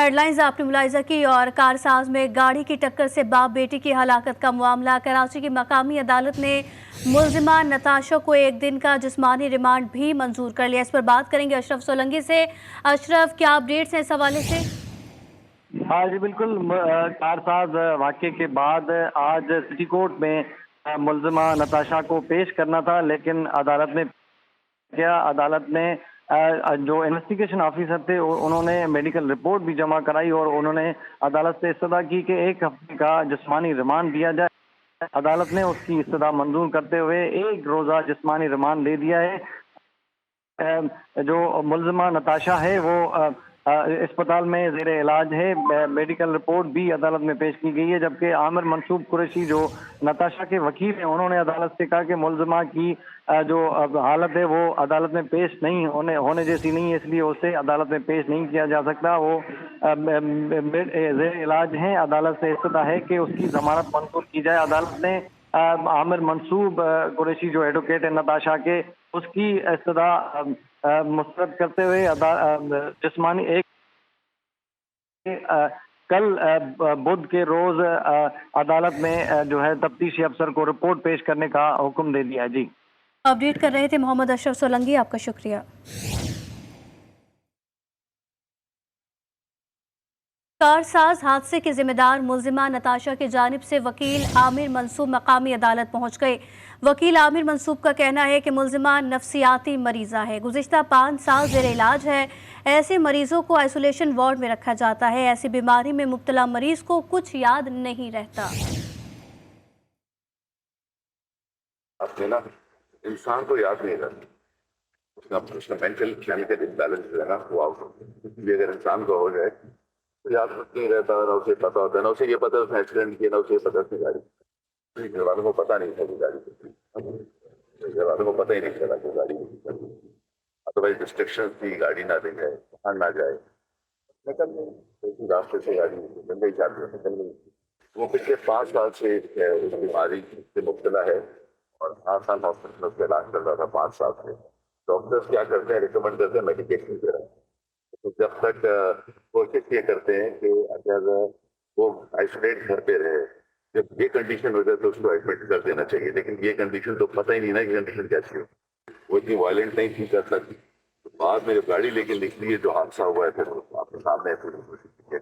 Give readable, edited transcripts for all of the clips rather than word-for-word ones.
Headlines आपने मुलाहिजा की और कारसाज में गाड़ी की टक्कर से बाप बेटी की हलाकत का मामला। कराची की मकामी अदालत ने मुल्जिमा नताशा को 1 दिन का जिस्मानी रिमांड भी मंजूर कर लिया। इस पर बात करेंगे अशरफ सोलंकी से। अशरफ, क्या अपडेट्स हैं इस हवाले से? हाँ जी बिल्कुल। कारसाज वाक़े के बाद आज सिटी कोर्ट में मुल्जिमा नताशा को पेश करना था, लेकिन अदालत ने जो इन्वेस्टिगेशन ऑफिसर थे उन्होंने मेडिकल रिपोर्ट भी जमा कराई और उन्होंने अदालत से इस्तदा की कि 1 हफ्ते का जिस्मानी रिमांड दिया जाए। अदालत ने उसकी इस्तदा मंजूर करते हुए 1 रोज़ा जिस्मानी रिमांड दे दिया है। जो मुल्जिमा नताशा है वो अस्पताल में ज़ेरे इलाज है। मेडिकल रिपोर्ट भी अदालत में पेश की गई है, जबकि आमिर मंसूब कुरैशी जो नताशा के वकील हैं उन्होंने अदालत से कहा कि मुल्जिमा की जो हालत है वो अदालत में पेश नहीं होने जैसी नहीं है, इसलिए उसे अदालत में पेश नहीं किया जा सकता। वो ज़ेरे इलाज हैं। अदालत से इस्तदा है कि उसकी जमानत मंजूर की जाए। अदालत ने आमिर मंसूब कुरैशी जो एडवोकेट है नताशा के, उसकी इस्तदा मुस्तरद करते हुए जिस्मानी कल बुध के रोज अदालत में जो है तफ्तीशी अफसर को रिपोर्ट पेश करने का हुक्म दे दिया। जी, अपडेट कर रहे थे मोहम्मद अशरफ सोलंकी, आपका शुक्रिया। कारसाज हादसे के जिम्मेदार मुल्जिमा नताशा की जानिब से वकील आमिर मंसूब मकामी अदालत पहुंच गए। वकील आमिर मंसूब का कहना है कि मुल्जिमा नफ्सियाती मरीजा है, गुज़िश्ता 5 साल ज़ेरे इलाज है। ऐसे मरीजों को आइसोलेशन वार्ड में रखा जाता है। ऐसी बीमारी में मुब्तला मरीज को कुछ याद नहीं रहता। अपने ना इंसान को याद नहीं रहता, उसका मेंटल केमिकल इम्बैलेंस जो है ना वो आउट। भी अगर इंसान को हो जाए तो याद नहीं रहता, ना उसे पता होता है, ना उसे ये पता उसने एक्सीडेंट किया, ना उसे पता उसने गाड़ी, घर वालों को पता नहीं था कि गाड़ी, घर वालों को पता ही नहीं चला कि गाड़ी, अदरवाइज डिस्ट्रक्शन थी, गाड़ी ना दे जाए, बाहर ना जाए, निकल गई रास्ते से, गाड़ी निकल गई, जाती निकल गई। वो पिछले 5 साल से उस बीमारी से मुब्तला है और आसान हॉस्पिटल में उसका इलाज कर रहा था 5 साल से। डॉक्टर्स क्या करते हैं, रिकमेंड करते हैं मेडिकेशन दे रहे हैं। तो जब तक कोशिश ये करते हैं कि अगर वो आइसोलेट घर पे रहे, जब ये कंडीशन हो जाए तो उसको एडमिट कर देना चाहिए, लेकिन ये कंडीशन तो पता ही नहीं ना कि कंडीशन कैसी हो। वो इतनी वायलेंट नहीं थी कर सकती। तो बाद में जो गाड़ी लेके निकली है, जो हादसा हुआ है, फिर आपके सामने पूरी कोशिश की है।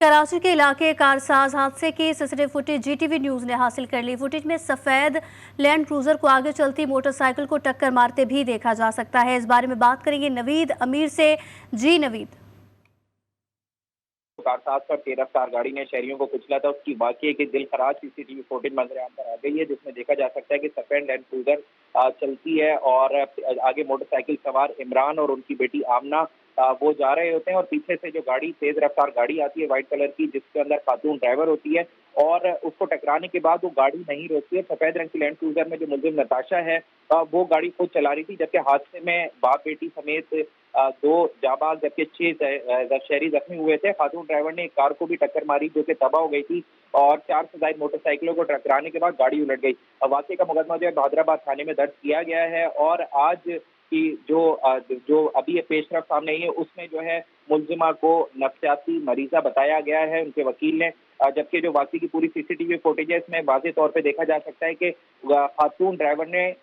कराची के इलाके कारसाज हादसे की सीसीटीवी फुटेज जीटीवी न्यूज ने हासिल कर ली। फुटेज में सफेद लैंड क्रूजर को आगे चलती मोटरसाइकिल को टक्कर मारते भी देखा जा सकता है। इस बारे में बात करेंगे नवीद अमीर से। जी नवीद, कारसाज पर तेज रफ्तार गाड़ी ने शहरियों को कुचला था, उसकी वाकई की दिल खराज सीसीटीवी फुटेज मंजर आम पर आ गई है, जिसमें देखा जा सकता है कि सफेद लैंड क्रूजर चलती है और आगे मोटरसाइकिल सवार इमरान और उनकी बेटी आमना वो जा रहे होते हैं और पीछे से जो गाड़ी तेज रफ्तार गाड़ी आती है व्हाइट कलर की, जिसके अंदर खातून ड्राइवर होती है और उसको टकराने के बाद वो गाड़ी नहीं रोकती है। सफेद रंग की लैंड क्रूजर में जो मुल्जिम नताशा है वो गाड़ी खुद चला रही थी, जबकि हादसे में बाप बेटी समेत 2 जाबाज जबकि 6 शहरी जख्मी हुए थे। खातून ड्राइवर ने एक कार को भी टक्कर मारी जो कि तबाह हो गई थी और 4 से ज्यादा मोटरसाइकिलों को टकराने के बाद गाड़ी उलट गई। वाकई का मुकदमा जो है बहादुराबाद थाने में दर्ज किया गया है और आज की जो अभी ये पेशरफ सामने आई है उसमें जो है मुल्जिमा को नफ्सियाती मरीजा बताया गया है उनके वकील ने, जबकि जो वाकई की पूरी सीसीटीवी फुटेज है इसमें वाज़ेह तौर पे देखा जा सकता है कि खातून ड्राइवर ने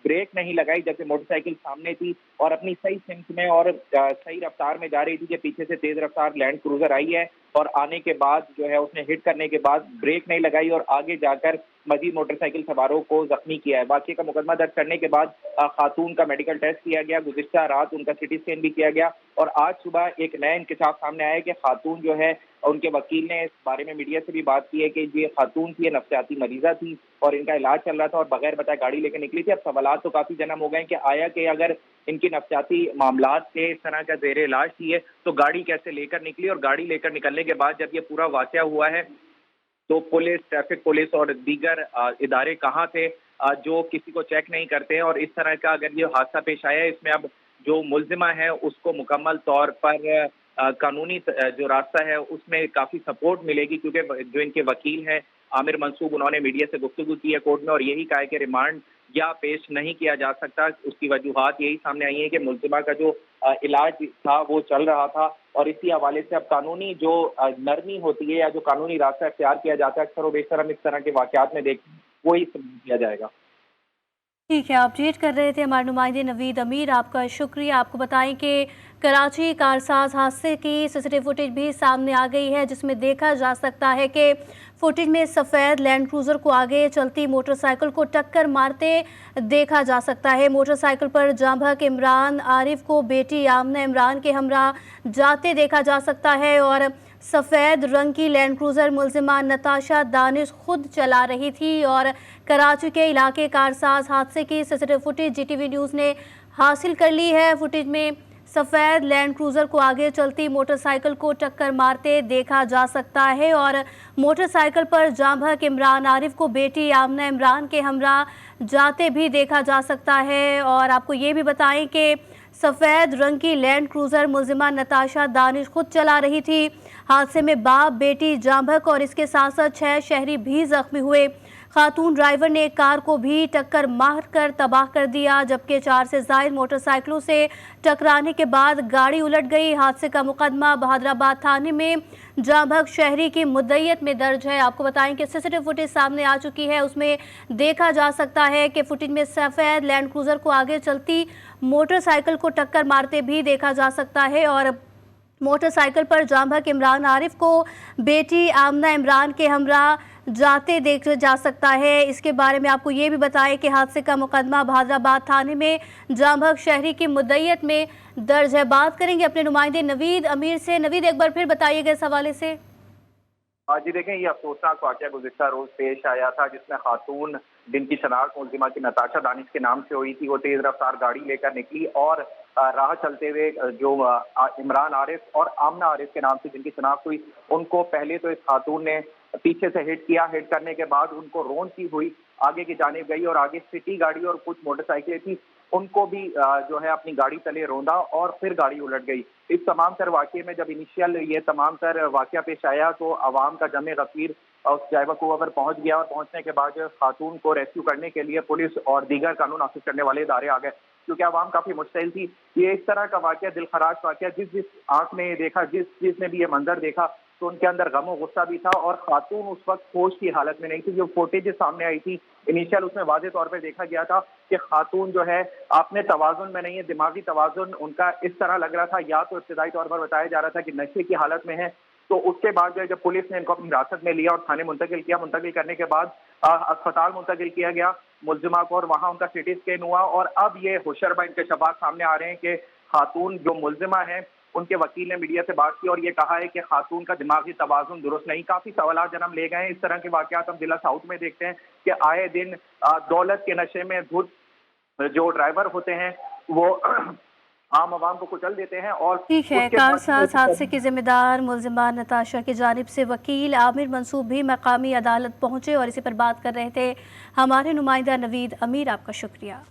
ब्रेक नहीं लगाई जबकि मोटरसाइकिल सामने थी और अपनी सही सिमत में और सही रफ्तार में जा रही थी कि पीछे से तेज रफ्तार लैंड क्रूजर आई है और आने के बाद जो है उसने हिट करने के बाद ब्रेक नहीं लगाई और आगे जाकर मजीद मोटरसाइकिल सवारों को जख्मी किया है। वाकई का मुकदमा दर्ज करने के बाद खातून का मेडिकल टेस्ट किया गया, गुज़िश्ता रात उनका सिटी स्कैन भी किया गया और आज सुबह एक नया इंकशाफ सामने आया कि खातून जो है उनके वकील ने इस बारे में मीडिया से भी बात की है कि ये खातून थी, ये नफ्सियाती मरीजा थी और इनका इलाज चल रहा था और बगैर बताए गाड़ी लेकर निकली थी। अब सवालात तो काफी जन्म हो गए कि आया कि अगर इनकी नफ्सियाती मामलात थे, इस तरह का ज़ेरे इलाज थी है, तो गाड़ी कैसे लेकर निकली और गाड़ी लेकर निकलने के बाद जब ये पूरा वाकया हुआ है तो पुलिस, ट्रैफिक पुलिस और दीगर इदारे कहाँ थे जो किसी को चेक नहीं करते हैं और इस तरह का अगर ये हादसा पेश आया है इसमें अब जो मुल्जिमा है उसको मुकम्मल तौर पर कानूनी जो रास्ता है उसमें काफ़ी सपोर्ट मिलेगी, क्योंकि जो इनके वकील हैं आमिर मंसूब, उन्होंने मीडिया से गुफ्तगू की है कोर्ट में और यही कहा है कि रिमांड या पेश नहीं किया जा सकता। उसकी वजूहात यही सामने आई है कि मुल्जिमा का जो इलाज था वो चल रहा था, और इसी हवाले से अब कानूनी जो नरमी होती है या जो कानूनी रास्ता इख्तियार किया जाता है अक्सर व बेशतर हम इस तरह के वाकयात में देख वही किया जाएगा। ठीक है, अपडेट कर रहे थे हमारे नुमाइंदे नवीद अमीर, आपका शुक्रिया। आपको बताएं कि कराची कारसाज हादसे की सीसीटीवी फुटेज भी सामने आ गई है, जिसमें देखा जा सकता है कि फुटेज में सफ़ेद लैंड क्रूज़र को आगे चलती मोटरसाइकिल को टक्कर मारते देखा जा सकता है। मोटरसाइकिल पर जांभक इमरान आरिफ को बेटी आमना इमरान के हमरा जाते देखा जा सकता है, और सफ़ेद रंग की लैंड क्रूज़र मुल्जिमा नताशा दानिश खुद चला रही थी। और कराची के इलाके कारसाज हादसे की सीसीटीवी फुटेज जीटीवी न्यूज़ ने हासिल कर ली है। फुटेज में सफ़ेद लैंड क्रूज़र को आगे चलती मोटरसाइकिल को टक्कर मारते देखा जा सकता है, और मोटरसाइकिल पर जांभक इमरान आरिफ को बेटी आमना इमरान के हमरा जाते भी देखा जा सकता है। और आपको ये भी बताएं कि सफ़ेद रंग की लैंड क्रूज़र मुल्जिमा नताशा दानिश खुद चला रही थी। हादसे में बाप बेटी जांभक और इसके साथ साथ 6 शहरी भी जख्मी हुए। खातून ड्राइवर ने एक कार को भी टक्कर मार कर तबाह कर दिया, जबकि 4 से ज़ायद मोटरसाइकिलों से टकराने के बाद गाड़ी उलट गई। हादसे का मुकदमा बहादुराबाद थाने में जांभक शहरी की मुद्दईयत में दर्ज है। आपको बताएं कि सीसीटीवी फुटेज सामने आ चुकी है, उसमें देखा जा सकता है कि फुटेज में सफ़ेद लैंड क्रूज़र को आगे चलती मोटरसाइकिल को टक्कर मारते भी देखा जा सकता है, और मोटरसाइकिल पर जांभक इमरान आरिफ को बेटी आमना इमरान के हमरा जाते देखा जा सकता है। इसके बारे में आपको ये भी बताएं कि हादसे का मुकदमा बहादुराबाद थाने में जांभक शहरी की मुद्दईयत में दर्ज है। बात करेंगे अपने नुमाइंदे नवीद अमीर से। नवीद, एक बार फिर बताइएगा इस हवाले से। जी देखें, ये अफसोसनाक वाक़या गुज़िश्ता रोज़ पेश आया था, जिसमें खातून जिनकी शनाख्त मुल्जिमा की नताशा दानिश के नाम से हुई थी, वो तेज़ रफ्तार गाड़ी लेकर निकली और राह चलते हुए जो इमरान आरिफ और आमना आरिफ के नाम से जिनकी शनाख्त हुई, उनको पहले तो इस खातून ने पीछे से हिट किया। हिट करने के बाद उनको रोंदती हुई आगे की जानिब गई, और आगे सिटी गाड़ी और कुछ मोटरसाइकिलें थी, उनको भी जो है अपनी गाड़ी तले रोंदा और फिर गाड़ी उलट गई। इस तमाम तर वाक़े में जब इनिशियल ये तमाम तर वाक़या पेश आया तो आवाम का जमे गफीर उस जायबा कुआं पर पहुंच गया, और पहुंचने के बाद खातून को रेस्क्यू करने के लिए पुलिस और दीगर कानून नाफिज करने वाले इदारे आ गए, क्योंकि आवाम काफी मुश्तिल थी। ये इस तरह का वाक़या, दिलखराश वाक़या, जिस आंख ने देखा, जिसने भी ये मंजर देखा, तो उनके अंदर गम और गुस्सा भी था, और खातून उस वक्त होश की हालत में नहीं थी। जो फुटेज सामने आई थी इनिशियल, उसमें वाज़ेह तौर पर देखा गया था कि खातून जो है अपने तवाज़ुन में नहीं है, दिमागी तवाज़ुन उनका इस तरह लग रहा था, या तो इब्तिदाई तौर पर बताया जा रहा था कि नशे की हालत में है। तो उसके बाद जो है जब पुलिस ने इनको अपनी हिरासत में लिया और थाने मुंतकिल किया, मुंतकिल करने के बाद अस्पताल मुंतकिल किया गया मुल्जिमा को, और वहाँ उनका सीटी स्कैन हुआ, और अब ये होशरबा इंकशाफात सामने आ रहे हैं कि खातून जो मुल्जिमा है, उनके वकील ने मीडिया से बात की और ये कहा है कि खातून का दिमागी तवाज़ुन दुरुस्त नहीं। काफी सवालात जन्म ले गए हैं। इस तरह के वाकयात हम जिला साउथ में देखते हैं कि आए दिन दौलत के नशे में धुत जो ड्राइवर होते हैं वो आम आवाम को कुचल देते हैं। और ठीक है, कारसाज हादसे की जिम्मेदार मुल्जिमा नताशा की जानिब से वकील आमिर मंसूब भी मकामी अदालत पहुंचे और इसी पर बात कर रहे थे हमारे नुमाइंदा नवीद अमीर। आपका शुक्रिया।